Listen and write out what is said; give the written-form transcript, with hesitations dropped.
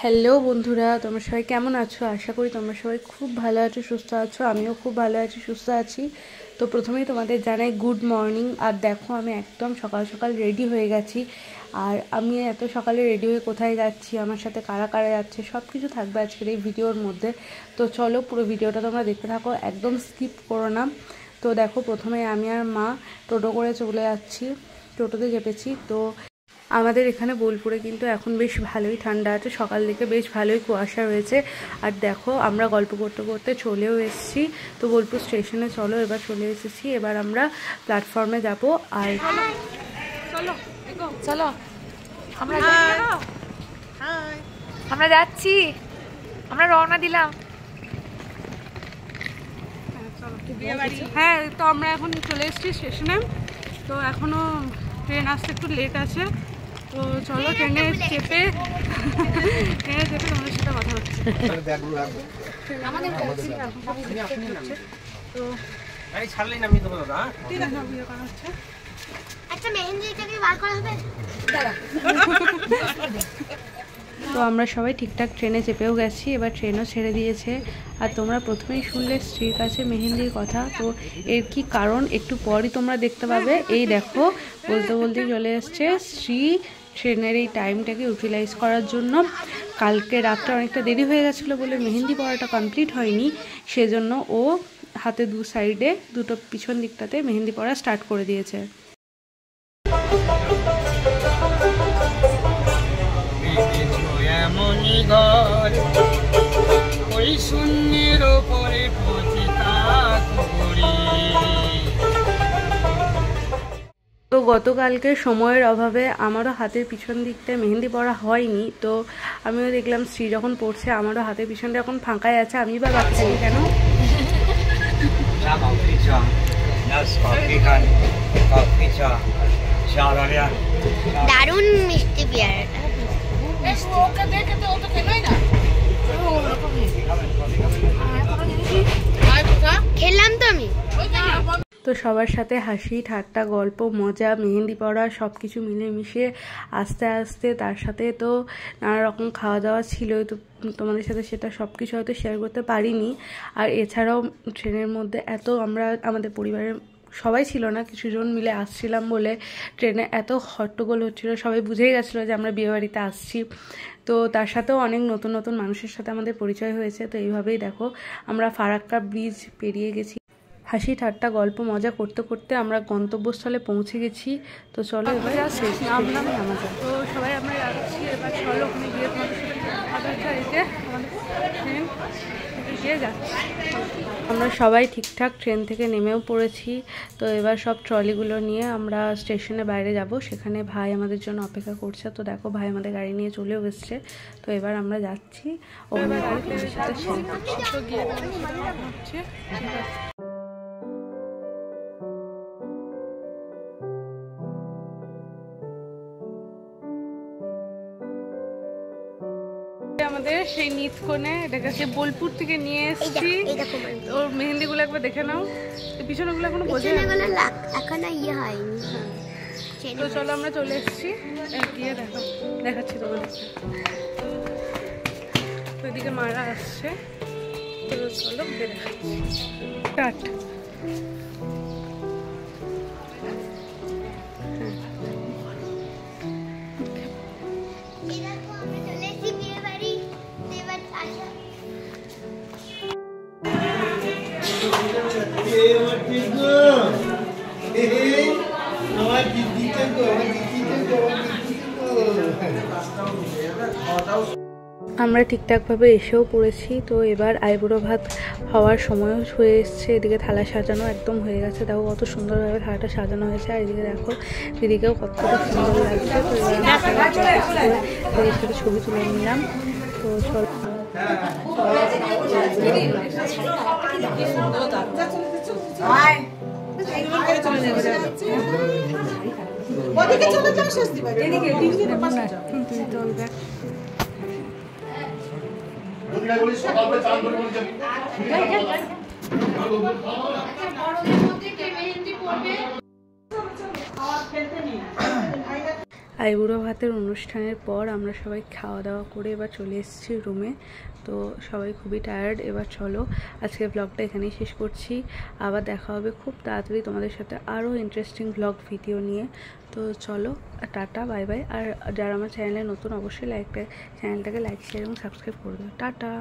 Hello বন্ধুরা, তোমরা সবাই কেমন আছো? আশা করি তোমরা সবাই খুব ভালো আছো, সুস্থ আছো। আমিও খুব ভালো আছি, সুস্থ আছি। তো প্রথমেই তোমাদের জানাই গুড মর্নিং। আর দেখো, আমি একদম সকাল সকাল রেডি হয়ে গেছি। আর আমি এত সকালে রেডি হয়ে কোথায় যাচ্ছি, আমার সাথে কারা কারা যাচ্ছে, সব কিছু থাকবে আজকের এই ভিডিওর মধ্যে। তো চলো, পুরো ভিডিওটা তোমরা দেখতে থাকো, একদম স্কিপ করো না। তো দেখো, প্রথমে আমি আর মা টোটো করে চলে যাচ্ছি, টোটোতে চেপেছি। তো আমাদের এখানে বোলপুরে কিন্তু এখন বেশ ভালোই ঠান্ডা আছে, সকাল থেকে বেশ ভালোই কুয়াশা রয়েছে। আর দেখো, আমরা গল্প করতে করতে চলেও এসেছি। তো বোলপুর স্টেশনে চলো, এবার চলে এসেছি। এবার আমরা প্ল্যাটফর্মে যাব। আর চলো চলো, আমরা যাচ্ছি, আমরা রওনা দিলাম। হ্যাঁ, তো আমরা এখন চলে এসেছি স্টেশনে। তো এখনো ট্রেন আসতে একটু লেট আছে। তো চলো, ট্রেনে চেপে তোমাদের সাথে কথা হচ্ছে। তো আমরা সবাই ঠিকঠাক ট্রেনে চেপেও গেছি, এবার ট্রেনও ছেড়ে দিয়েছে। আর তোমরা প্রথমেই শুনলে স্ত্রীর কাছে মেহেন্দির কথা। তো এর কি কারণ একটু পরই তোমরা দেখতে পাবে। এই দেখো, বলতে বলতেই চলে এসছে শ্রী ট্রেনের এই টাইমটাকে ইউটিলাইজ করার জন্য। কালকে রাতটা অনেকটা দেরি হয়ে গেছিলো বলে মেহেন্দি পড়াটা কমপ্লিট হয়নি, সেজন্য ও হাতে দু সাইডে দুটো পিছন দিকটাতে মেহেন্দি পড়া স্টার্ট করে দিয়েছে। তো গতকালকে সময়ের অভাবে আমারও হাতের পিছন দিকটায় মেহেন্দি পড়া হয়নি। তো আমিও দেখলাম শ্রী যখন পড়ছে, আমারও হাতের পিছনটা এখন ফাঁকাই আছে। আমি বা বাকি থাকি কেন? দারুণ মিষ্টি পেয়ারাটা, খেলাম তো আমি। তো সবার সাথে হাসি ঠাট্টা, গল্প, মজা, মেহেন্দি পড়া সব কিছু মিলেমিশে আস্তে আস্তে, তার সাথে তো নানা রকম খাওয়া দাওয়া ছিলই। তো তোমাদের সাথে সেটা সব কিছু হয়তো শেয়ার করতে পারিনি। আর এছাড়াও ট্রেনের মধ্যে আমাদের পরিবারের সবাই ছিল না, কিছুজন মিলে আসছিলাম বলে ট্রেনে এত হট্টগোল হচ্ছিল, সবাই বুঝেই গেছিলো যে আমরা বিয়েবাড়িতে আসছি। তো তার সাথেও অনেক নতুন নতুন মানুষের সাথে আমাদের পরিচয় হয়েছে। তো এইভাবেই দেখো, আমরা ফারাক্কা ব্রিজ পেরিয়ে গেছি। হাসি ঠাট্টা গল্প মজা করতে করতে আমরা গন্তব্যস্থলে পৌঁছে গেছি। তো চলো এবার নামা যায়। তো সবাই আমরা যাচ্ছি, এবার চলো ওখানে গিয়ে তোমাদের সাথে ট্রেন গিয়ে যাচ্ছি। আমরা সবাই ঠিকঠাক ট্রেন থেকে নেমেও পড়েছি। তো এবার সব ট্রলিগুলো নিয়ে আমরা স্টেশনের বাইরে যাব, সেখানে ভাই আমাদের জন্য অপেক্ষা করছে। তো দেখো, ভাই আমাদের গাড়ি নিয়ে চলেও এসছে। তো এবার আমরা যাচ্ছি ওখানে তোমাদের সাথে শেয়ার করছি। আমাদের সেই নিচ কোণে, এটাকে সে বোলপুর থেকে নিয়ে এসেছি। ওর মেহেন্দি গুলো একবার দেখে নাও, পিছনে গুলো এখনো বোঝা এখনো ইয়ে হয়নি। তো চলো, আমরা চলে এসেছি, গিয়ে দেখাচ্ছি তোমাদের। তো এদিকে মারা আসছে, তো চলো দেখাচ্ছি। টাট আমরা ঠিকঠাকভাবে এসেও পড়েছি। তো এবার আইবুড়ো ভাত হওয়ার সময়ও হয়ে এসছে। এদিকে থালা সাজানো একদম হয়ে গেছে, দেখো কত সুন্দরভাবে থালাটা সাজানো হয়েছে। আর এদিকে দেখো দিদিকেও কতটা সুন্দর লাগছে। তো এবার দিদির সাথে ছবি তুলে নিলাম। তো চল, আইবুড়ো ভাতের অনুষ্ঠানের পর আমরা সবাই খাওয়া দাওয়া করে এবার চলে এসেছি রুমে। তো সবাই খুবই টায়ার্ড। এবার চলো আজকের ব্লগটা এখানেই শেষ করছি। আবার দেখা হবে খুব তাড়াতাড়ি তোমাদের সাথে আরও ইন্টারেস্টিং ব্লগ ভিডিও নিয়ে। তো চলো, টাটা, বাই বাই। আর যারা আমার চ্যানেলে নতুন অবশ্যই চ্যানেলটাকে লাইক, শেয়ার এবং সাবস্ক্রাইব করে দেবে। টাটা।